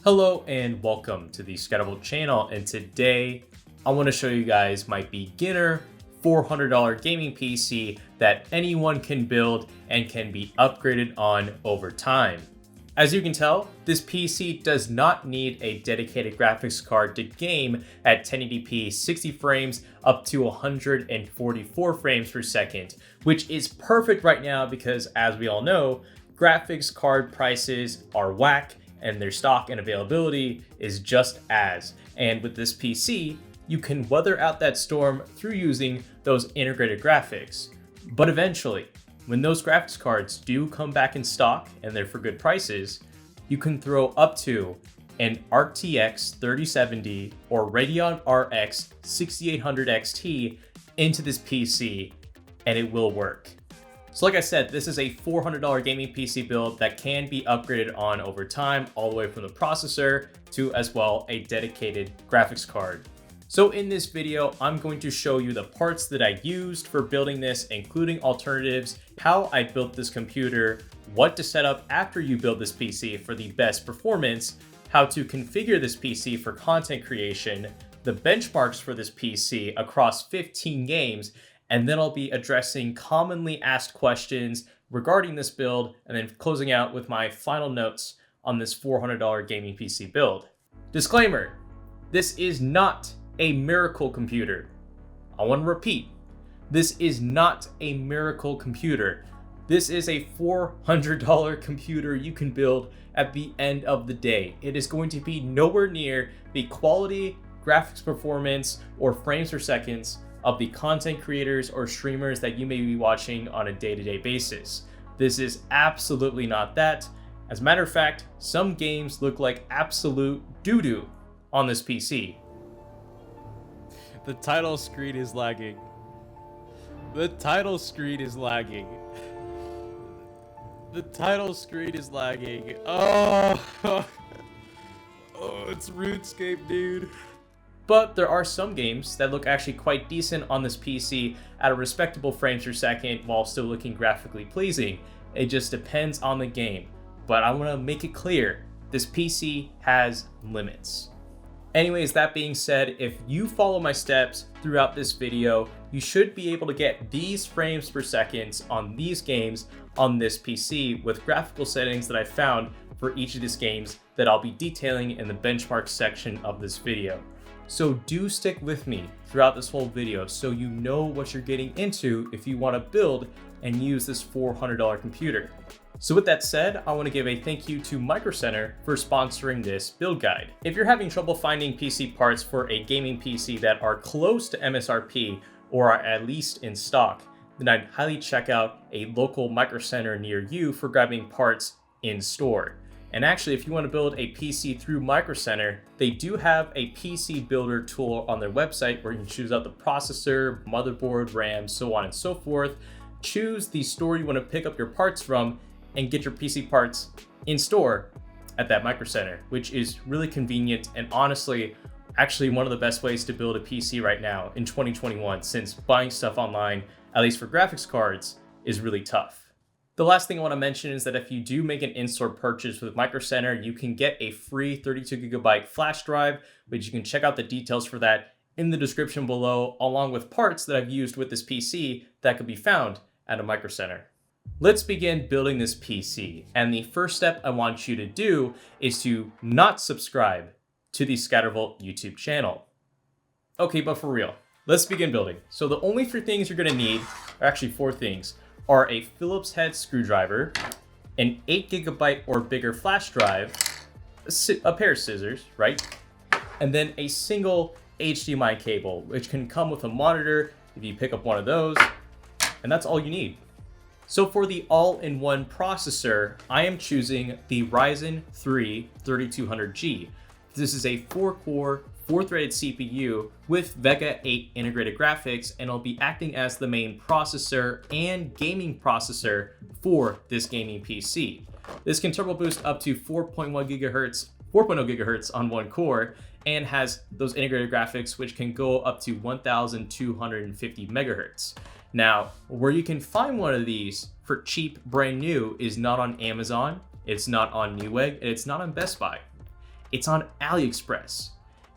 Hello and welcome to the Scatterable channel, and today I want to show you guys my beginner $400 gaming PC that anyone can build and can be upgraded on over time. As you can tell, this PC does not need a dedicated graphics card to game at 1080p 60 frames up to 144 frames per second, which is perfect right now because, as we all know, graphics card prices are whack and their stock and availability is just as. And with this PC, you can weather out that storm through using those integrated graphics. But eventually, when those graphics cards do come back in stock and they're for good prices, you can throw up to an RTX 3070 or Radeon RX 6800 XT into this PC and it will work. So like I said, this is a $400 gaming PC build that can be upgraded on over time, all the way from the processor to as well a dedicated graphics card. So in this video, I'm going to show you the parts that I used for building this, including alternatives, how I built this computer, what to set up after you build this PC for the best performance, how to configure this PC for content creation, the benchmarks for this PC across 15 games, and then I'll be addressing commonly asked questions regarding this build, and then closing out with my final notes on this $400 gaming PC build. Disclaimer, this is not a miracle computer. I want to repeat, this is not a miracle computer. This is a $400 computer you can build at the end of the day. It is going to be nowhere near the quality, graphics performance, or frames per seconds of the content creators or streamers that you may be watching on a day-to-day basis. This is absolutely not that. As a matter of fact, some games look like absolute doo-doo on this PC. The title screen is lagging. The title screen is lagging. The title screen is lagging. Oh, oh, it's RuneScape, dude. But there are some games that look actually quite decent on this PC at a respectable frames per second while still looking graphically pleasing. It just depends on the game. But I want to make it clear, this PC has limits. Anyways, that being said, if you follow my steps throughout this video, you should be able to get these frames per second on these games on this PC with graphical settings that I found for each of these games that I'll be detailing in the benchmark section of this video. So do stick with me throughout this whole video so you know what you're getting into if you want to build and use this $400 computer. So with that said, I want to give a thank you to Micro Center for sponsoring this build guide. If you're having trouble finding PC parts for a gaming PC that are close to MSRP or are at least in stock, then I'd highly check out a local Micro Center near you for grabbing parts in store. And actually, if you want to build a PC through Micro Center, they do have a PC builder tool on their website where you can choose out the processor, motherboard, RAM, so on and so forth. Choose the store you want to pick up your parts from and get your PC parts in store at that Micro Center, which is really convenient and honestly, actually one of the best ways to build a PC right now in 2021, since buying stuff online, at least for graphics cards, is really tough. The last thing I want to mention is that if you do make an in-store purchase with Micro Center, you can get a free 32GB flash drive, which you can check out the details for that in the description below, along with parts that I've used with this PC that could be found at a Micro Center. Let's begin building this PC, and the first step I want you to do is to not subscribe to the Scattervolt YouTube channel. Okay, but for real, let's begin building. So the only three things you're going to need, or actually four things, are a Phillips head screwdriver, an 8GB or bigger flash drive, a pair of scissors, right? And then a single HDMI cable, which can come with a monitor if you pick up one of those, and that's all you need. So for the all-in-one processor, I am choosing the Ryzen 3 3200G. This is a 4-core, 4-threaded CPU with Vega 8 integrated graphics, and it'll be acting as the main processor and gaming processor for this gaming PC. This can turbo boost up to 4.0 gigahertz on one core, and has those integrated graphics which can go up to 1250 megahertz. Now, where you can find one of these for cheap, brand new, is not on Amazon, it's not on Newegg, and it's not on Best Buy. It's on AliExpress.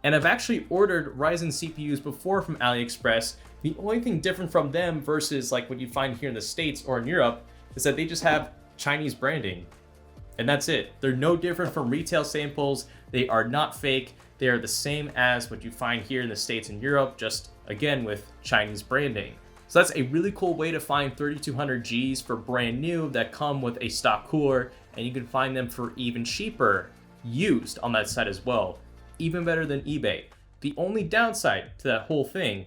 And I've actually ordered Ryzen CPUs before from AliExpress. The only thing different from them versus like what you find here in the States or in Europe is that they just have Chinese branding. And that's it. They're no different from retail samples. They are not fake. They are the same as what you find here in the States and Europe, just again with Chinese branding. So that's a really cool way to find 3200 Gs for brand new that come with a stock cooler, and you can find them for even cheaper used on that site as well. Even better than eBay. The only downside to that whole thing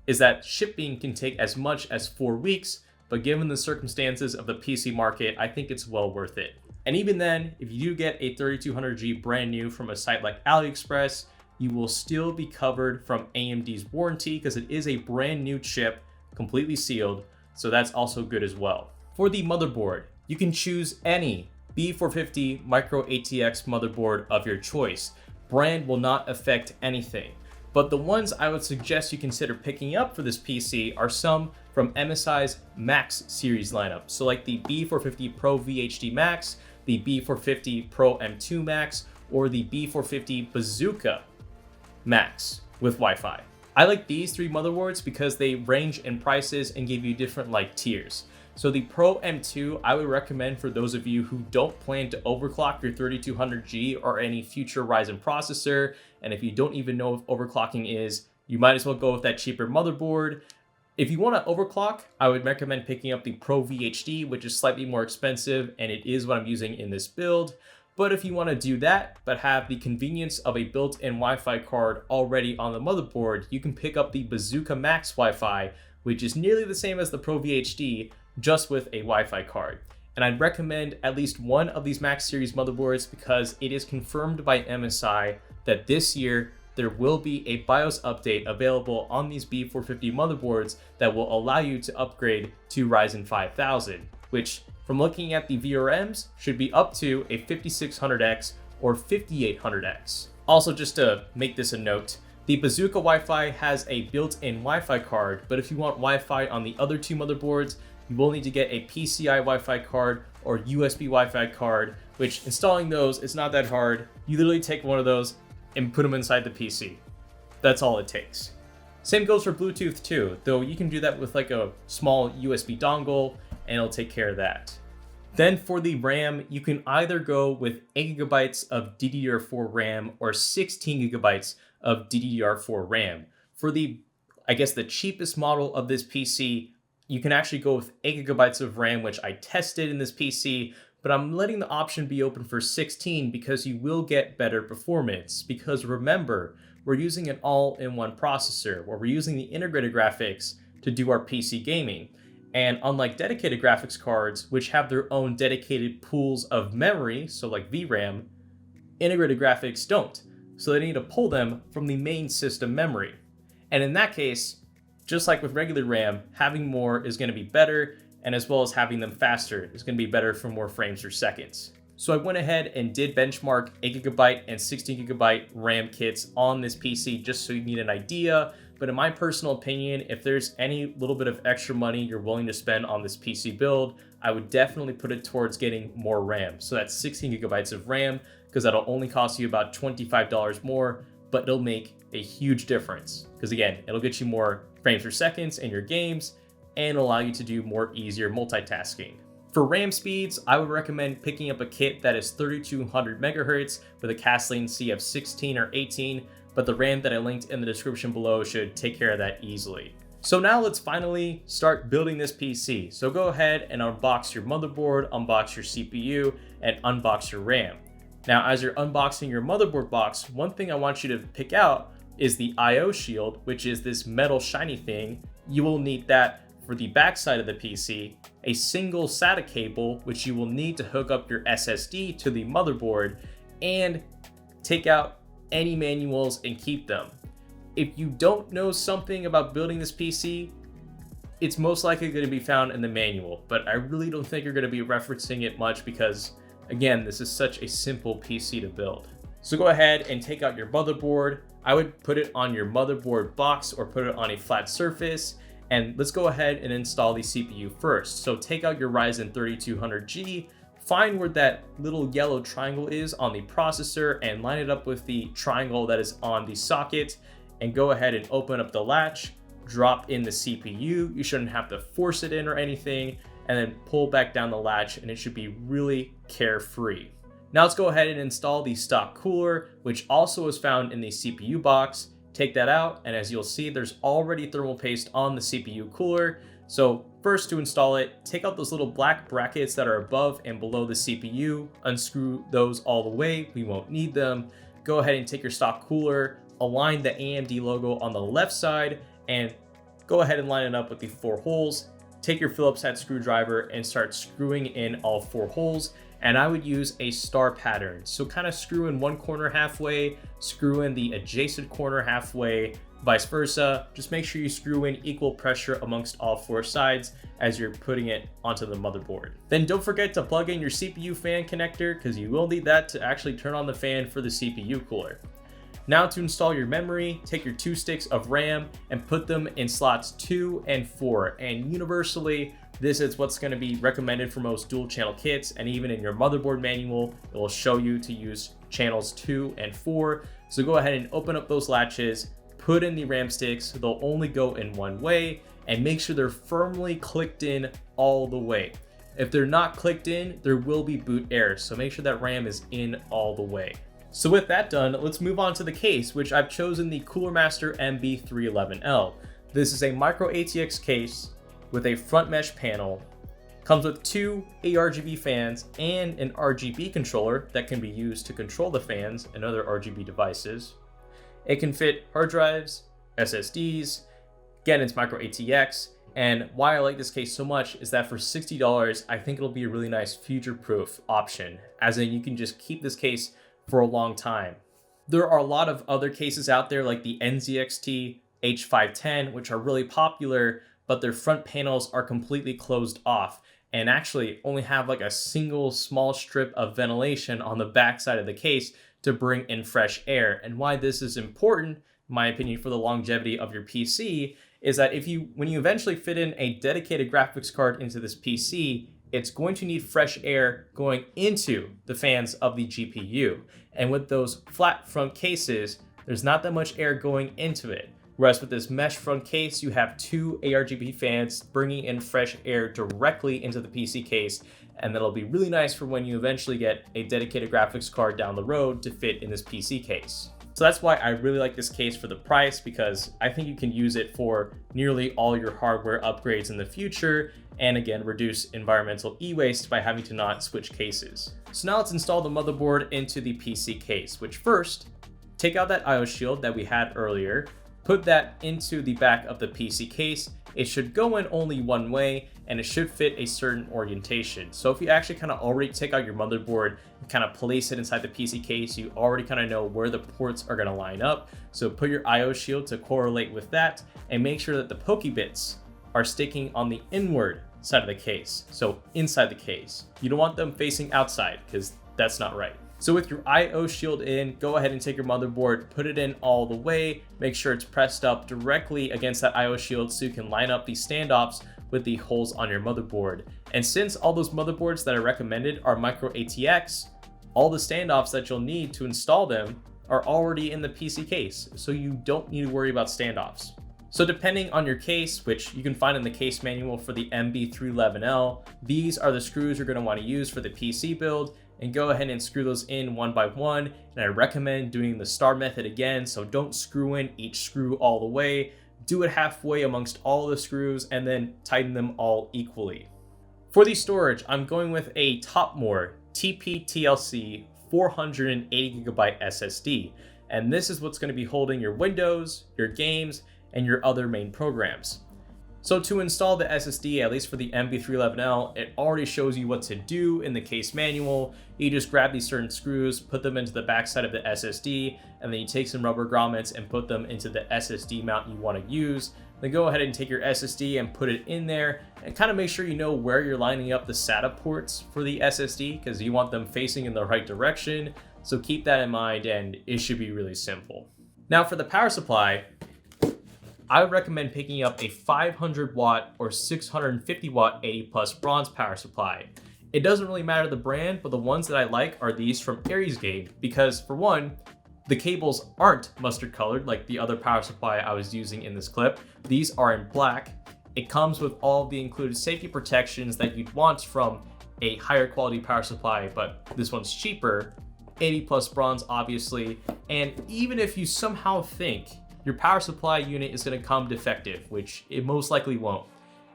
is that shipping can take as much as 4 weeks, but given the circumstances of the PC market, I think it's well worth it. And even then, if you do get a 3200G brand new from a site like AliExpress, you will still be covered from AMD's warranty because it is a brand new chip, completely sealed, so that's also good as well. For the motherboard, you can choose any B450 Micro ATX motherboard of your choice. Brand will not affect anything. But the ones I would suggest you consider picking up for this PC are some from MSI's Max series lineup. So like the B450 Pro VHD Max, the B450 Pro M2 Max, or the B450 Bazooka Max with Wi-Fi. I like these three motherboards because they range in prices and give you different like tiers. So the Pro M2 I would recommend for those of you who don't plan to overclock your 3200G or any future Ryzen processor, and if you don't even know what overclocking is, you might as well go with that cheaper motherboard. If you want to overclock, I would recommend picking up the Pro VHD, which is slightly more expensive, and it is what I'm using in this build. But if you want to do that, but have the convenience of a built-in Wi-Fi card already on the motherboard, you can pick up the Bazooka Max Wi-Fi, which is nearly the same as the Pro VHD, just with a Wi-Fi card. And I'd recommend at least one of these Max series motherboards because it is confirmed by MSI that this year there will be a BIOS update available on these B450 motherboards that will allow you to upgrade to Ryzen 5000, which from looking at the VRMs should be up to a 5600X or 5800X. Also, just to make this a note, the Bazooka Wi-Fi has a built-in Wi-Fi card, but if you want Wi-Fi on the other two motherboards, you will need to get a PCI Wi-Fi card or USB Wi-Fi card, which installing those is not that hard. You literally take one of those and put them inside the PC. That's all it takes. Same goes for Bluetooth too, though you can do that with like a small USB dongle and it'll take care of that. Then for the RAM, you can either go with 8GB of DDR4 RAM or 16GB of DDR4 RAM. For the, I guess the cheapest model of this PC, you can actually go with 8GB of RAM, which I tested in this PC, but I'm letting the option be open for 16 because you will get better performance. Because remember, we're using an all-in-one processor where we're using the integrated graphics to do our PC gaming. And unlike dedicated graphics cards, which have their own dedicated pools of memory, so like VRAM, integrated graphics don't. So they need to pull them from the main system memory. And in that case, just like with regular RAM, having more is going to be better, and as well as having them faster is going to be better for more frames per second. So I went ahead and did benchmark 8GB and 16GB RAM kits on this PC just so you need an idea. But in my personal opinion, if there's any little bit of extra money you're willing to spend on this PC build, I would definitely put it towards getting more RAM. So that's 16GB of RAM, because that'll only cost you about $25 more, but it'll make a huge difference. Because again, it'll get you more frames per second in your games and allow you to do more easier multitasking. For RAM speeds, I would recommend picking up a kit that is 3200 megahertz with a cast latency of 16 or 18, but the RAM that I linked in the description below should take care of that easily. So now let's finally start building this PC. So go ahead and unbox your motherboard, unbox your CPU, and unbox your RAM. Now, as you're unboxing your motherboard box, one thing I want you to pick out is the I/O shield, which is this metal shiny thing. You will need that for the back side of the PC, a single SATA cable, which you will need to hook up your SSD to the motherboard, and take out any manuals and keep them. If you don't know something about building this PC, it's most likely going to be found in the manual, but I really don't think you're going to be referencing it much because, again, this is such a simple PC to build. So go ahead and take out your motherboard. I would put it on your motherboard box or put it on a flat surface. And let's go ahead and install the CPU first. So take out your Ryzen 3200G find where that little yellow triangle is on the processor and line it up with the triangle that is on the socket, and go ahead and open up the latch, drop in the CPU. You shouldn't have to force it in or anything, and then pull back down the latch, and it should be really carefree. Now let's go ahead and install the stock cooler, which also is found in the CPU box. Take that out, and as you'll see, there's already thermal paste on the CPU cooler. So first, to install it, take out those little black brackets that are above and below the CPU, unscrew those all the way, we won't need them. Go ahead and take your stock cooler, align the AMD logo on the left side, and go ahead and line it up with the 4 holes. Take your Phillips head screwdriver and start screwing in all 4 holes. And I would use a star pattern. So kind of screw in one corner halfway, screw in the adjacent corner halfway, vice versa. Just make sure you screw in equal pressure amongst all 4 sides as you're putting it onto the motherboard. Then don't forget to plug in your CPU fan connector, because you will need that to actually turn on the fan for the CPU cooler. Now to install your memory, take your 2 sticks of RAM and put them in slots 2 and 4. And universally, this is what's going to be recommended for most dual channel kits, and even in your motherboard manual, it will show you to use channels 2 and 4. So go ahead and open up those latches, put in the RAM sticks. They'll only go in one way, and make sure they're firmly clicked in all the way. If they're not clicked in, there will be boot errors, so make sure that RAM is in all the way. So with that done, let's move on to the case, which I've chosen the Cooler Master MB311L. This is a micro ATX case with a front mesh panel, comes with 2 ARGB fans and an RGB controller that can be used to control the fans and other RGB devices. It can fit hard drives, SSDs, again it's micro ATX, and why I like this case so much is that for $60, I think it'll be a really nice future-proof option, as in you can just keep this case for a long time. There are a lot of other cases out there like the NZXT H510, which are really popular, but their front panels are completely closed off and actually only have like a single small strip of ventilation on the back side of the case to bring in fresh air. And why this is important, in my opinion, for the longevity of your PC is that when you eventually fit in a dedicated graphics card into this PC, it's going to need fresh air going into the fans of the GPU. And with those flat front cases, there's not that much air going into it. Whereas with this mesh front case, you have 2 ARGB fans bringing in fresh air directly into the PC case, and that'll be really nice for when you eventually get a dedicated graphics card down the road to fit in this PC case. So that's why I really like this case for the price, because I think you can use it for nearly all your hardware upgrades in the future, and again, reduce environmental e-waste by having to not switch cases. So now let's install the motherboard into the PC case, which first, take out that IO shield that we had earlier, put that into the back of the PC case. It should go in only one way, and it should fit a certain orientation. So if you actually kind of already take out your motherboard and kind of place it inside the PC case, you already kind of know where the ports are going to line up. So put your IO shield to correlate with that, and make sure that the pokey bits are sticking on the inward side of the case, so inside the case. You don't want them facing outside, because that's not right. So with your IO shield in, go ahead and take your motherboard, put it in all the way, make sure it's pressed up directly against that IO shield so you can line up the standoffs with the holes on your motherboard. And since all those motherboards that I recommended are micro ATX, all the standoffs that you'll need to install them are already in the PC case, so you don't need to worry about standoffs. So depending on your case, which you can find in the case manual for the MB311L, these are the screws you're going to want to use for the PC build, and go ahead and screw those in one by one. And I recommend doing the star method again, so don't screw in each screw all the way. Do it halfway amongst all the screws and then tighten them all equally. For the storage, I'm going with a Topmore TP-TLC 480GB SSD, and this is what's going to be holding your Windows, your games, and your other main programs. So to install the SSD, at least for the MB311L, it already shows you what to do in the case manual. You just grab these certain screws, put them into the backside of the SSD, and then you take some rubber grommets and put them into the SSD mount you want to use. Then go ahead and take your SSD and put it in there, and kind of make sure you know where you're lining up the SATA ports for the SSD, because you want them facing in the right direction. So keep that in mind, and it should be really simple. Now for the power supply, I would recommend picking up a 500 watt or 650 watt 80 plus bronze power supply. It doesn't really matter the brand, but the ones that I like are these from Aries Game, because for one, the cables aren't mustard colored like the other power supply I was using in this clip. These are in black. It comes with all the included safety protections that you'd want from a higher quality power supply, but this one's cheaper. 80 plus bronze, obviously. And even if you somehow think your power supply unit is going to come defective, which it most likely won't,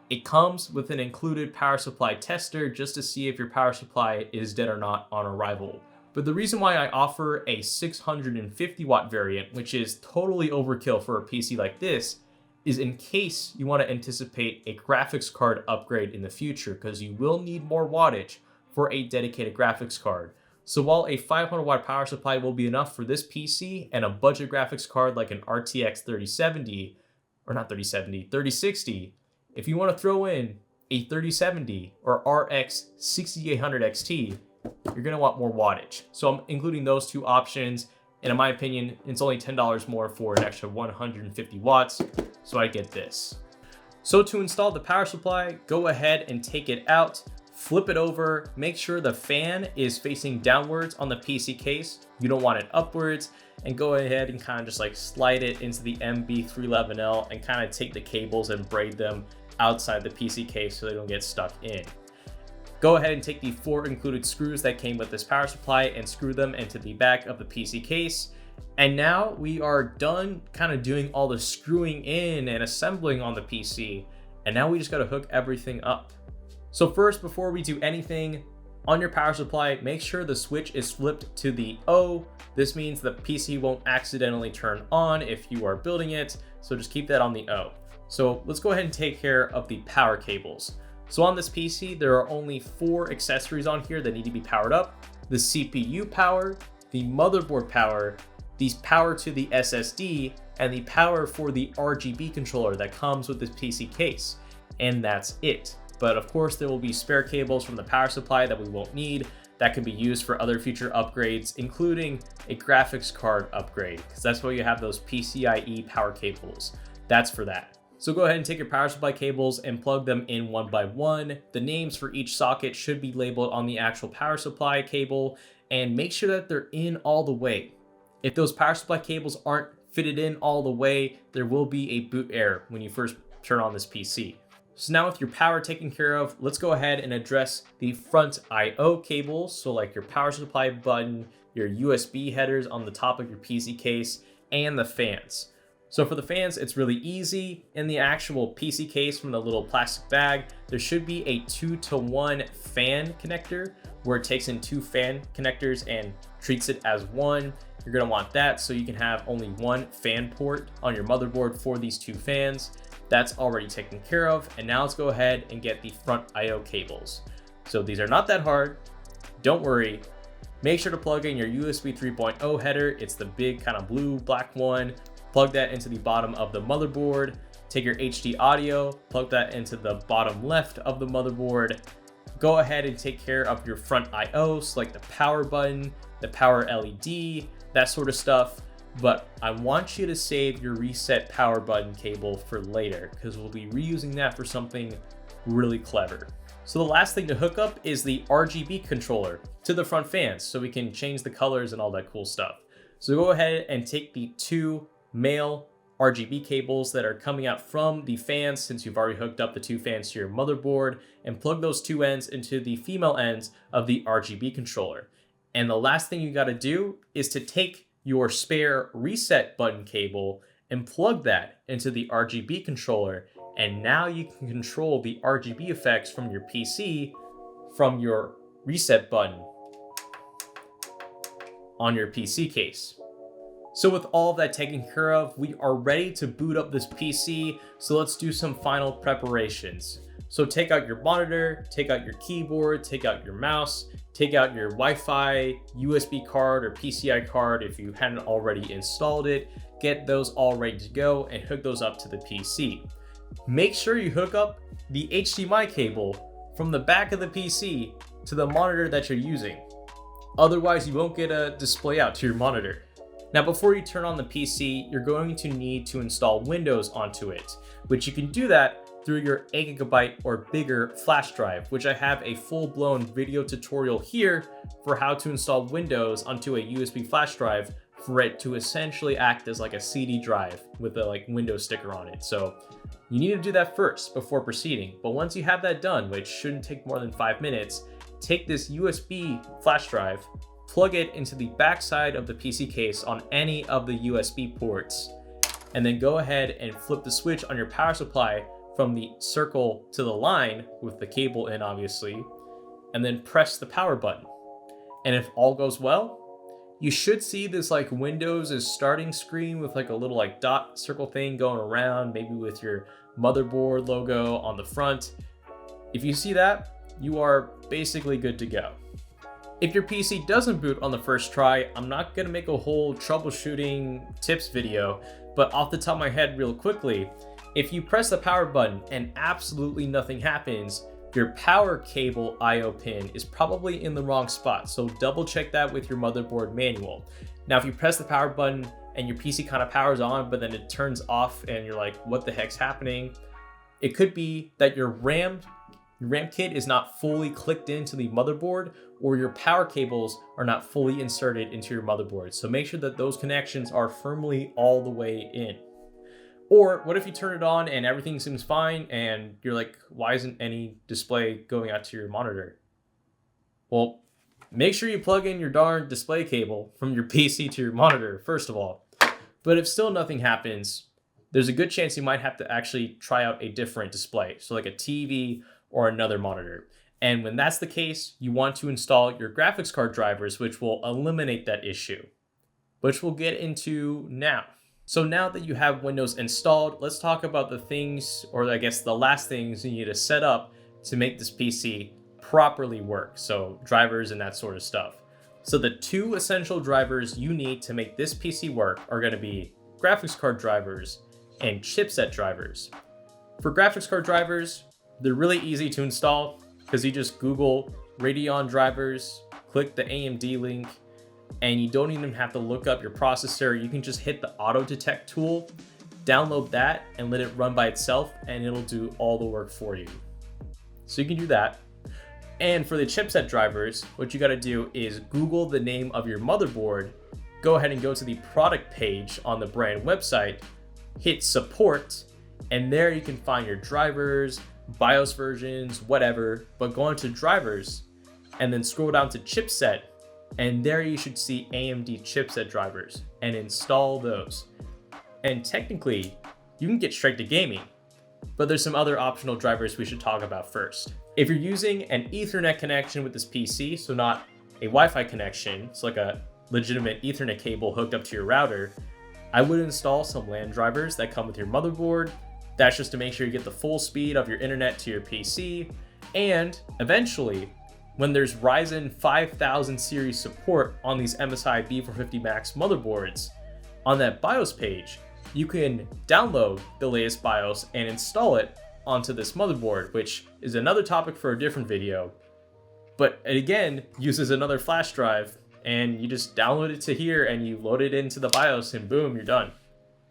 it comes with an included power supply tester just to see if your power supply is dead or not on arrival. But the reason why I offer a 650 watt variant, which is totally overkill for a PC like this, is in case you want to anticipate a graphics card upgrade in the future, because you will need more wattage for a dedicated graphics card. So while a 500 watt power supply will be enough for this PC and a budget graphics card like an RTX 3060, if you want to throw in a 3070 or RX 6800 XT, you're going to want more wattage. So I'm including those two options, and in my opinion, it's only $10 more for an extra 150 watts, so I get this. So to install the power supply, go ahead and take it out, flip it over, make sure the fan is facing downwards on the PC case. You don't want it upwards, and go ahead and kind of just like slide it into the MB311L and kind of take the cables and braid them outside the PC case so they don't get stuck in. Go ahead and take the 4 included screws that came with this power supply and screw them into the back of the PC case. And now we are done kind of doing all the screwing in and assembling on the PC. And now we just got to hook everything up. So first, before we do anything on your power supply, make sure the switch is flipped to the O. This means the PC won't accidentally turn on if you are building it. So just keep that on the O. So let's go ahead and take care of the power cables. So on this PC, there are only 4 accessories on here that need to be powered up: the CPU power, the motherboard power, the power to the SSD, and the power for the RGB controller that comes with this PC case. And that's it. But of course, there will be spare cables from the power supply that we won't need that can be used for other future upgrades, including a graphics card upgrade, because that's why you have those PCIe power cables. That's for that. So go ahead and take your power supply cables and plug them in one by one. The names for each socket should be labeled on the actual power supply cable, and make sure that they're in all the way. If those power supply cables aren't fitted in all the way, there will be a boot error when you first turn on this PC. So now with your power taken care of, let's go ahead and address the front I/O cables. So like your power supply button, your USB headers on the top of your PC case, and the fans. So for the fans, it's really easy. In the actual PC case from the little plastic bag, there should be a 2-to-1 fan connector where it takes in 2 fan connectors and treats it as one. You're gonna want that so you can have only 1 fan port on your motherboard for these 2 fans. That's already taken care of. And now let's go ahead and get the front I/O cables. So these are not that hard, don't worry. Make sure to plug in your USB 3.0 header. It's the big kind of blue black one. Plug that into the bottom of the motherboard. Take your HD audio, plug that into the bottom left of the motherboard. Go ahead and take care of your front I/O, like the power button, the power LED, that sort of stuff. But I want you to save your reset power button cable for later, because we'll be reusing that for something really clever. So the last thing to hook up is the RGB controller to the front fans so we can change the colors and all that cool stuff. So go ahead and take the 2 male RGB cables that are coming out from the fans, since you've already hooked up the 2 fans to your motherboard, and plug those 2 ends into the female ends of the RGB controller. And the last thing you got to do is to take your spare reset button cable and plug that into the RGB controller, and now you can control the RGB effects from your PC from your reset button on your PC case. So with all of that taken care of, we are ready to boot up this PC. So let's do some final preparations. So take out your monitor, take out your keyboard, take out your mouse, take out your Wi-Fi, USB card, or PCI card if you hadn't already installed it. Get those all ready to go and hook those up to the PC. Make sure you hook up the HDMI cable from the back of the PC to the monitor that you're using. Otherwise, you won't get a display out to your monitor. Now, before you turn on the PC, you're going to need to install Windows onto it, which you can do that through your 8GB or bigger flash drive, which I have a full-blown video tutorial here for how to install Windows onto a USB flash drive for it to essentially act as like a CD drive with a like Windows sticker on it. So you need to do that first before proceeding. But once you have that done, which shouldn't take more than 5 minutes, take this USB flash drive, plug it into the backside of the PC case on any of the USB ports, and then go ahead and flip the switch on your power supply from the circle to the line with the cable in, obviously, and then press the power button. And if all goes well, you should see this like Windows is starting screen with like a little like dot circle thing going around, maybe with your motherboard logo on the front. If you see that, you are basically good to go. If your PC doesn't boot on the first try, I'm not gonna make a whole troubleshooting tips video, but off the top of my head real quickly, if you press the power button and absolutely nothing happens, your power cable IO pin is probably in the wrong spot, so double check that with your motherboard manual. Now, if you press the power button and your PC kind of powers on, but then it turns off and you're like, what the heck's happening? It could be that your RAM kit is not fully clicked into the motherboard, or your power cables are not fully inserted into your motherboard. So make sure that those connections are firmly all the way in. Or what if you turn it on and everything seems fine and you're like, why isn't any display going out to your monitor? Well, make sure you plug in your darn display cable from your PC to your monitor, first of all. But if still nothing happens, there's a good chance you might have to actually try out a different display. So like a TV or another monitor. And when that's the case, you want to install your graphics card drivers, which will eliminate that issue, which we'll get into now. So now that you have Windows installed, let's talk about the things, or I guess the last things you need to set up to make this PC properly work. So drivers and that sort of stuff. So the two essential drivers you need to make this PC work are going to be graphics card drivers and chipset drivers. For graphics card drivers, they're really easy to install because you just Google Radeon drivers, click the AMD link, and you don't even have to look up your processor. You can just hit the auto detect tool, download that, and let it run by itself, and it'll do all the work for you. So you can do that. And for the chipset drivers, what you gotta do is Google the name of your motherboard, go ahead and go to the product page on the brand website, hit support, and there you can find your drivers, BIOS versions, whatever, but go into drivers and then scroll down to chipset, and there you should see AMD chipset drivers and install those. And technically, you can get straight to gaming, but there's some other optional drivers we should talk about first. If you're using an Ethernet connection with this PC, so not a Wi-Fi connection, it's like a legitimate Ethernet cable hooked up to your router, I would install some LAN drivers that come with your motherboard. That's just to make sure you get the full speed of your internet to your PC. And eventually, when there's Ryzen 5000 series support on these MSI B450 Max motherboards, on that BIOS page, you can download the latest BIOS and install it onto this motherboard, which is another topic for a different video. But it again uses another flash drive, and you just download it to here and you load it into the BIOS and boom, you're done.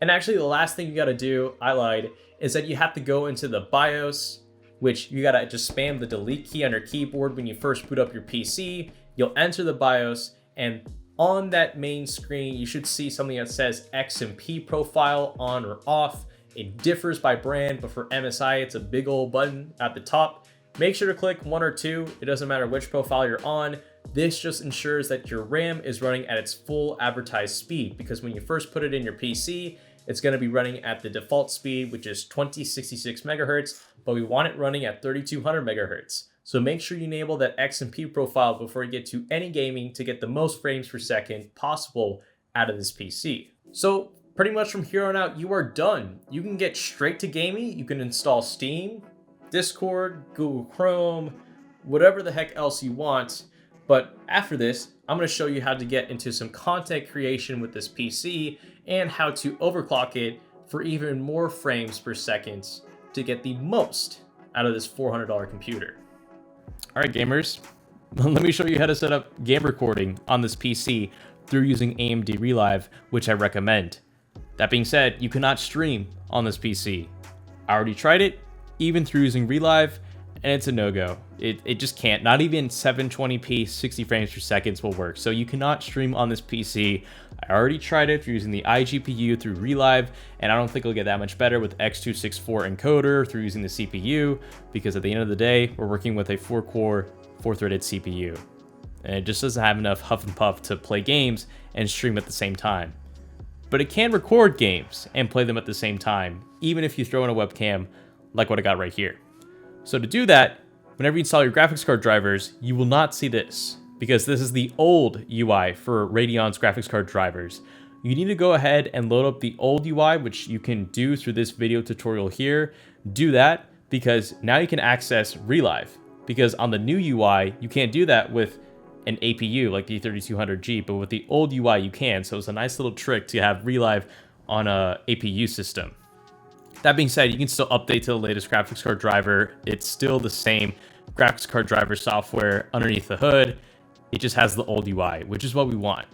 And actually the last thing you gotta do, I lied, is that you have to go into the BIOS, which you gotta just spam the delete key on your keyboard when you first boot up your PC. You'll enter the BIOS, and on that main screen, you should see something that says XMP profile on or off. It differs by brand, but for MSI, it's a big old button at the top. Make sure to click one or two. It doesn't matter which profile you're on. This just ensures that your RAM is running at its full advertised speed, because when you first put it in your PC, it's going to be running at the default speed, which is 2066 megahertz, but we want it running at 3200 megahertz. So make sure you enable that XMP profile before you get to any gaming to get the most frames per second possible out of this PC. So pretty much from here on out, you are done. You can get straight to gaming. You can install Steam, Discord, Google Chrome, whatever the heck else you want. But after this, I'm going to show you how to get into some content creation with this PC and how to overclock it for even more frames per second to get the most out of this $400 computer. All right, gamers, let me show you how to set up game recording on this PC through using AMD Relive, which I recommend. That being said, you cannot stream on this PC. I already tried it. even through using relive, and it's a no-go. It just can't. Not even 720p 60 frames per second will work. So you cannot stream on this PC. I already tried it through using the iGPU through relive, and I don't think it'll get that much better with X264 encoder through using the CPU, because at the end of the day, we're working with a 4-core, 4-threaded CPU. And it just doesn't have enough huff and puff to play games and stream at the same time. But it can record games and play them at the same time, even if you throw in a webcam like what I got right here. So to do that, whenever you install your graphics card drivers, you will not see this, because this is the old UI for Radeon's graphics card drivers. You need to go ahead and load up the old UI, which you can do through this video tutorial here. Do that, because now you can access relive, because on the new UI, you can't do that with an APU like the 3200G, but with the old UI you can. So it's a nice little trick to have relive on a APU system. That being said, you can still update to the latest graphics card driver. It's still the same graphics card driver software underneath the hood. It just has the old UI, which is what we want.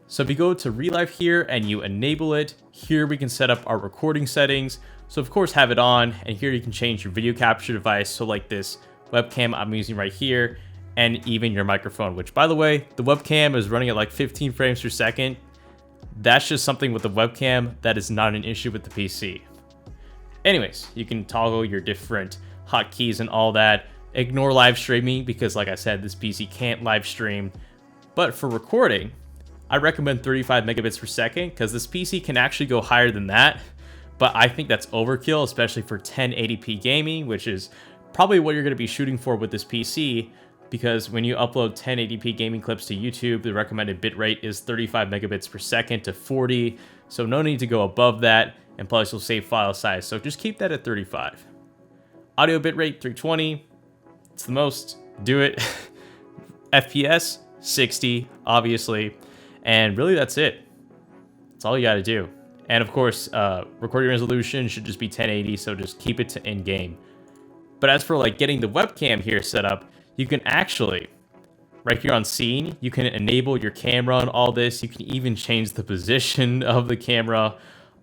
So if you go to relive here and you enable it, here we can set up our recording settings. So of course have it on, and here you can change your video capture device. So like this webcam I'm using right here, and even your microphone, which by the way, the webcam is running at like 15 frames per second. That's just something with the webcam that is not an issue with the PC. Anyways, you can toggle your different hotkeys and all that. Ignore live streaming because like I said, this PC can't live stream. But for recording, I recommend 35 megabits per second because this PC can actually go higher than that. But I think that's overkill, especially for 1080p gaming, which is probably what you're gonna be shooting for with this PC. Because when you upload 1080p gaming clips to YouTube, the recommended bitrate is 35 megabits per second to 40. So no need to go above that, and plus you'll save file size. So just keep that at 35. Audio bitrate 320, it's the most, do it. FPS 60, obviously. And really that's it. That's all you gotta do. And of course, recording resolution should just be 1080, so just keep it to in-game. But as for like getting the webcam here set up, you can actually, right here on scene, you can enable your camera and all this. You can even change the position of the camera,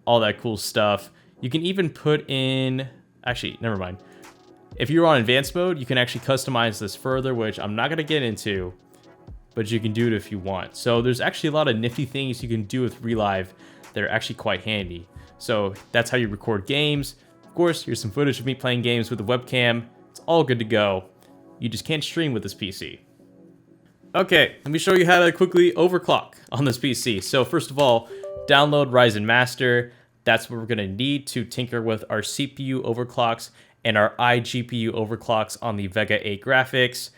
all that cool stuff. You can even put in, actually, never mind. If you're on advanced mode, you can actually customize this further, which I'm not gonna get into, but you can do it if you want. So there's actually a lot of nifty things you can do with relive that are actually quite handy. So that's how you record games. Of course, here's some footage of me playing games with the webcam. It's all good to go. You just can't stream with this PC. Okay, let me show you how to quickly overclock on this PC. So first of all, download Ryzen Master. That's what we're gonna need to tinker with our CPU overclocks and our iGPU overclocks on the Vega 8 graphics,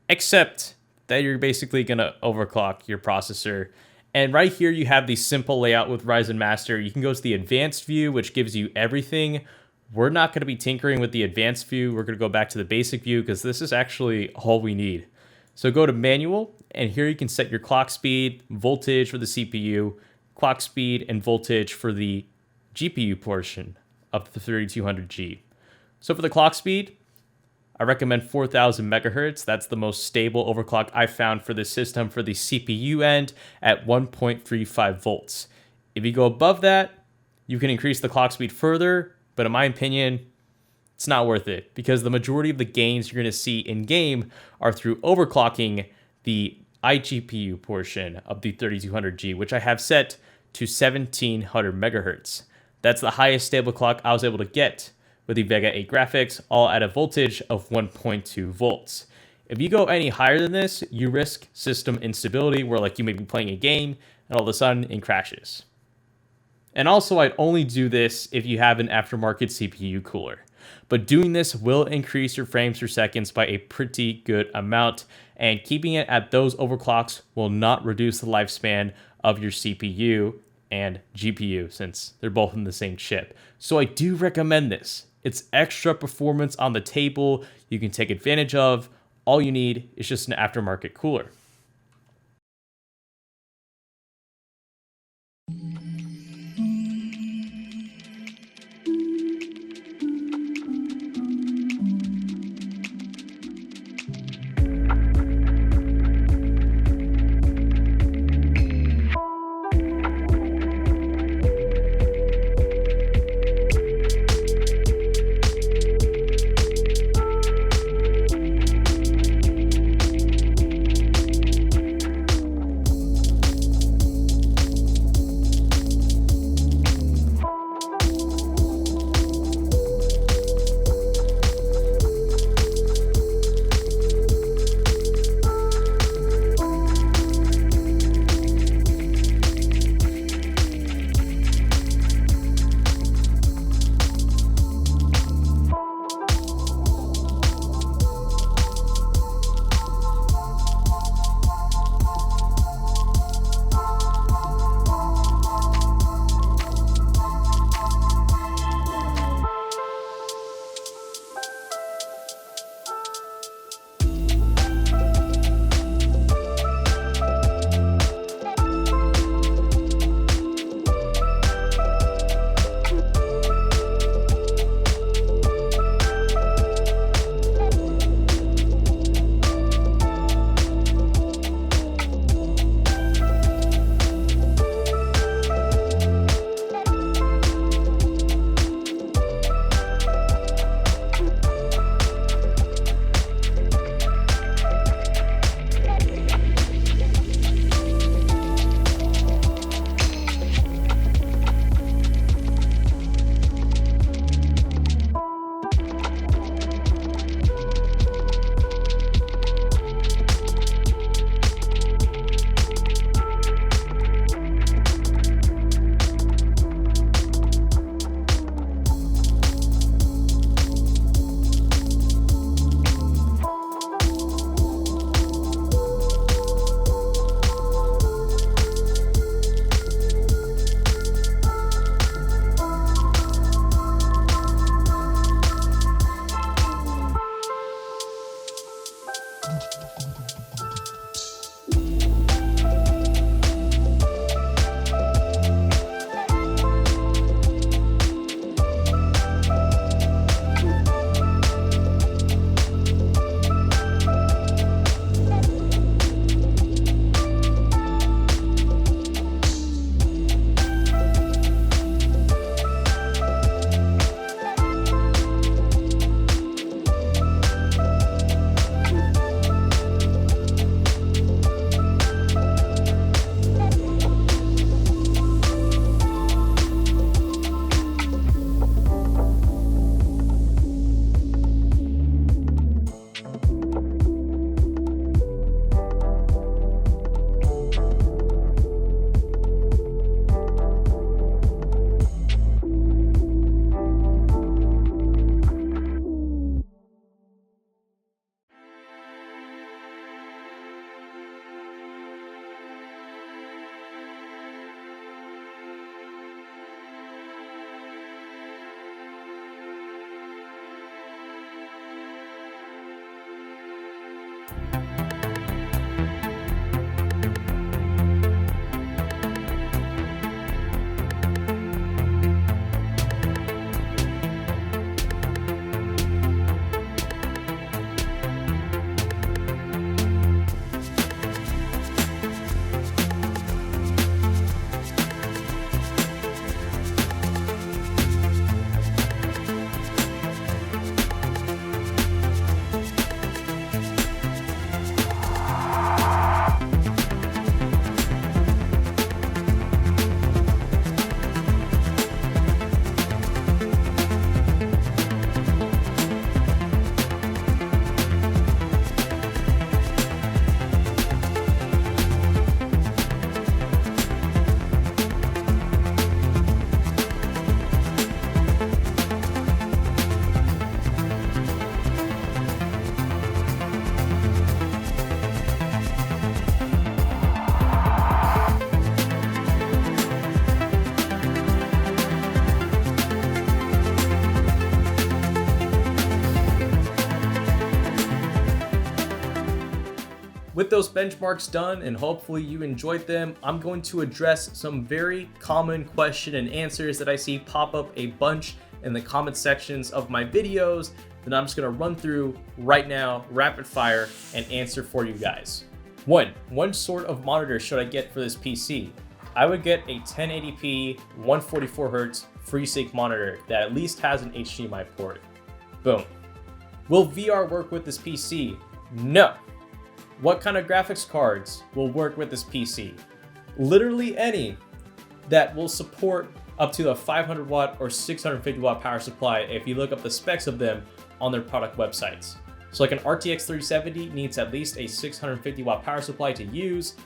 except that you're basically gonna overclock your processor. And right here you have the simple layout with Ryzen Master. You can go to the advanced view, which gives you everything. We're not going to be tinkering with the advanced view. We're going to go back to the basic view because this is actually all we need. So go to manual, and here you can set your clock speed, voltage for the CPU, clock speed, and voltage for the GPU portion of the 3200G. So for the clock speed, I recommend 4000 megahertz. That's the most stable overclock I found for this system for the CPU end at 1.35 volts. If you go above that, you can increase the clock speed further, but in my opinion, it's not worth it because the majority of the gains you're going to see in game are through overclocking the iGPU portion of the 3200G, which I have set to 1700 megahertz. That's the highest stable clock I was able to get with the Vega 8 graphics, all at a voltage of 1.2 volts. If you go any higher than this, you risk system instability where like you may be playing a game and all of a sudden it crashes. And also I'd only do this if you have an aftermarket CPU cooler. But doing this will increase your frames per seconds by a pretty good amount, and keeping it at those overclocks will not reduce the lifespan of your CPU and GPU since they're both in the same chip. So I do recommend this. It's extra performance on the table you can take advantage of. All you need is just an aftermarket cooler. With those benchmarks done, and hopefully you enjoyed them, I'm going to address some very common question and answers that I see pop up a bunch in the comment sections of my videos that I'm just going to run through right now, rapid fire, and answer for you guys. What sort of monitor should I get for this PC? I would get a 1080p 144Hz FreeSync monitor that at least has an HDMI port. Boom. Will VR work with this PC? No. What kind of graphics cards will work with this PC? Literally any that will support up to a 500 watt or 650 watt power supply if you look up the specs of them on their product websites. So like an RTX 370 needs at least a 650 watt power supply to use,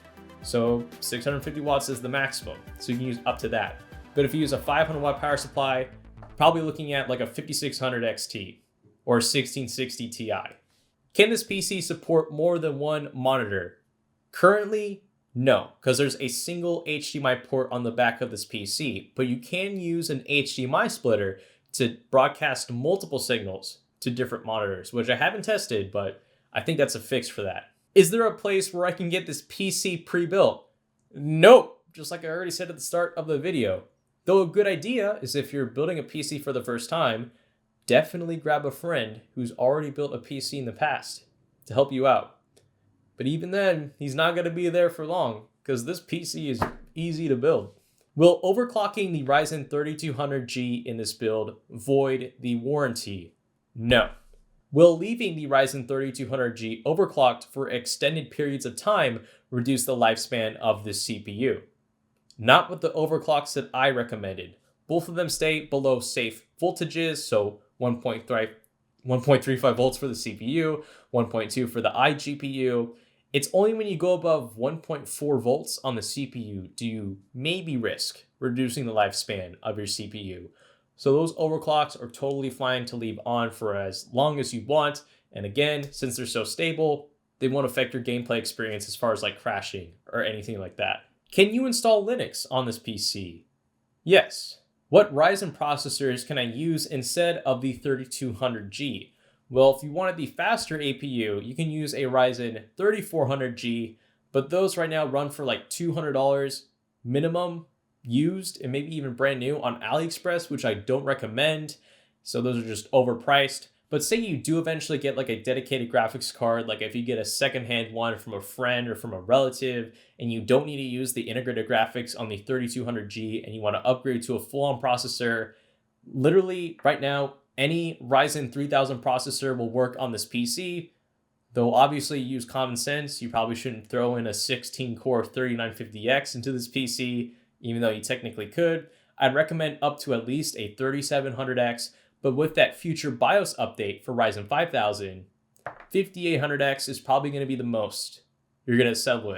so 650 watts is the maximum, so you can use up to that. But if you use a 500 watt power supply, probably looking at like a 5600 XT or 1660 Ti. Can this PC support more than one monitor? Currently, no, because there's a single HDMI port on the back of this PC, but you can use an HDMI splitter to broadcast multiple signals to different monitors, which I haven't tested, but I think that's a fix for that. Is there a place where I can get this PC pre-built? Nope, just like I already said at the start of the video. Though a good idea is if you're building a PC for the first time, definitely grab a friend who's already built a PC in the past to help you out. But even then, he's not going to be there for long because this PC is easy to build. Will overclocking the Ryzen 3200G in this build void the warranty? No. Will leaving the Ryzen 3200G overclocked for extended periods of time reduce the lifespan of this CPU? Not with the overclocks that I recommended. Both of them stay below safe voltages, so 1.35 volts for the CPU, 1.2 for the iGPU. It's only when you go above 1.4 volts on the CPU do you maybe risk reducing the lifespan of your CPU. So those overclocks are totally fine to leave on for as long as you want. And again, since they're so stable, they won't affect your gameplay experience as far as like crashing or anything like that. Can you install Linux on this PC? Yes. What Ryzen processors can I use instead of the 3200G? Well, if you wanted the faster APU, you can use a Ryzen 3400G, but those right now run for like $200 minimum used and maybe even brand new on AliExpress, which I don't recommend. So those are just overpriced. But say you do eventually get like a dedicated graphics card, like if you get a secondhand one from a friend or from a relative, and you don't need to use the integrated graphics on the 3200G and you want to upgrade to a full-on processor, literally right now, any Ryzen 3000 processor will work on this PC. Though obviously use common sense, you probably shouldn't throw in a 16-core 3950X into this PC, even though you technically could. I'd recommend up to at least a 3700X, but with that future BIOS update for Ryzen 5000, 5800X is probably going to be the most you're going to settle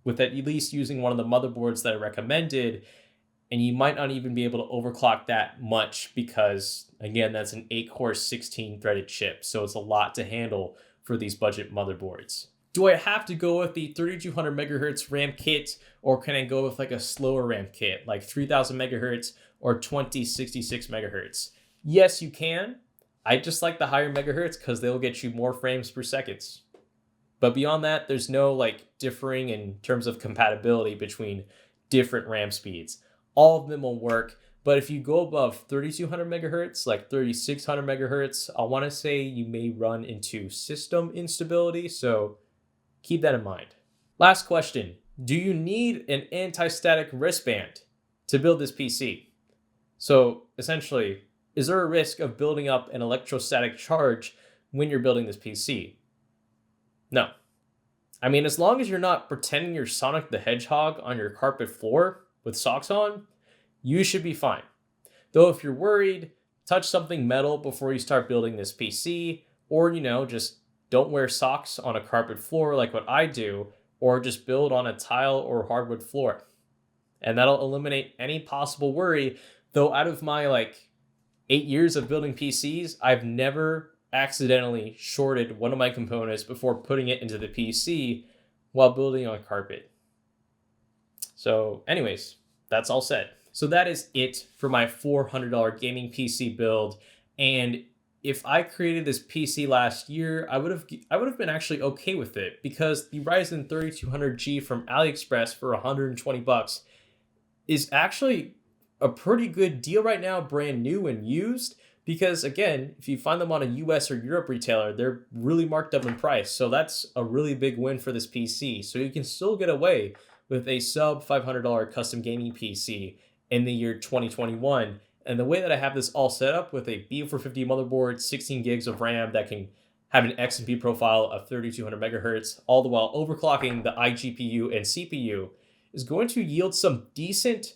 with at least using one of the motherboards that I recommended, and you might not even be able to overclock that much because, again, that's an 8-core 16-threaded chip, so it's a lot to handle for these budget motherboards. Do I have to go with the 3200 megahertz RAM kit, or can I go with like a slower RAM kit, like 3000 megahertz or 2066 megahertz? Yes, you can. I just like the higher megahertz because they'll get you more frames per second. But beyond that, there's no like differing in terms of compatibility between different RAM speeds. All of them will work. But if you go above 3200 megahertz, like 3600 megahertz, I want to say you may run into system instability. So keep that in mind. Last question. Do you need an anti-static wristband to build this PC? So essentially, is there a risk of building up an electrostatic charge when you're building this PC? No. I mean, as long as you're not pretending you're Sonic the Hedgehog on your carpet floor with socks on, you should be fine. Though if you're worried, touch something metal before you start building this PC, or, just don't wear socks on a carpet floor like what I do, or just build on a tile or hardwood floor. And that'll eliminate any possible worry, though out of my 8 years of building PCs, I've never accidentally shorted one of my components before putting it into the PC while building on carpet. So anyways, that's all said. So that is it for my $400 gaming PC build. And if I created this PC last year, I would have been actually okay with it because the Ryzen 3200G from AliExpress for 120 bucks is actually a pretty good deal right now, brand new and used. Because again, if you find them on a US or Europe retailer, they're really marked up in price. So that's a really big win for this PC. So you can still get away with a sub $500 custom gaming PC in the year 2021. And the way that I have this all set up with a B450 motherboard, 16 gigs of RAM that can have an XMP profile of 3200 megahertz, all the while overclocking the iGPU and CPU, is going to yield some decent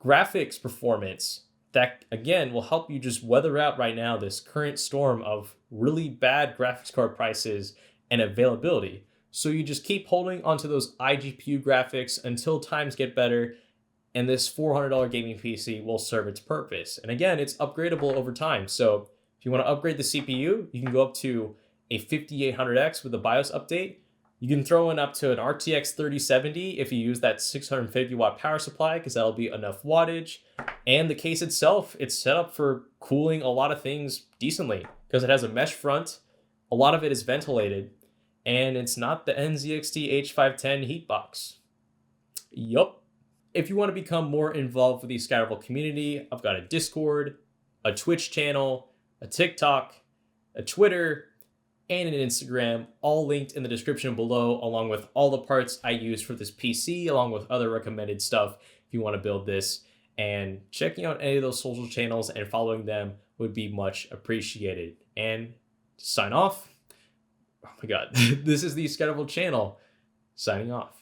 graphics performance that, again, will help you just weather out right now this current storm of really bad graphics card prices and availability. So you just keep holding onto those iGPU graphics until times get better, and this $400 gaming PC will serve its purpose. And again, it's upgradable over time. So if you want to upgrade the CPU, you can go up to a 5800X with a BIOS update. You can throw in up to an RTX 3070 if you use that 650 watt power supply, because that'll be enough wattage. And the case itself, it's set up for cooling a lot of things decently because it has a mesh front. A lot of it is ventilated, and it's not the NZXT H510 heat box. Yup. If you want to become more involved with the Skyrival community, I've got a Discord, a Twitch channel, a TikTok, a Twitter, and an Instagram, all linked in the description below, along with all the parts I use for this PC, along with other recommended stuff if you want to build this. And checking out any of those social channels and following them would be much appreciated. And to sign off, oh my god, this is the Skyrival channel, signing off.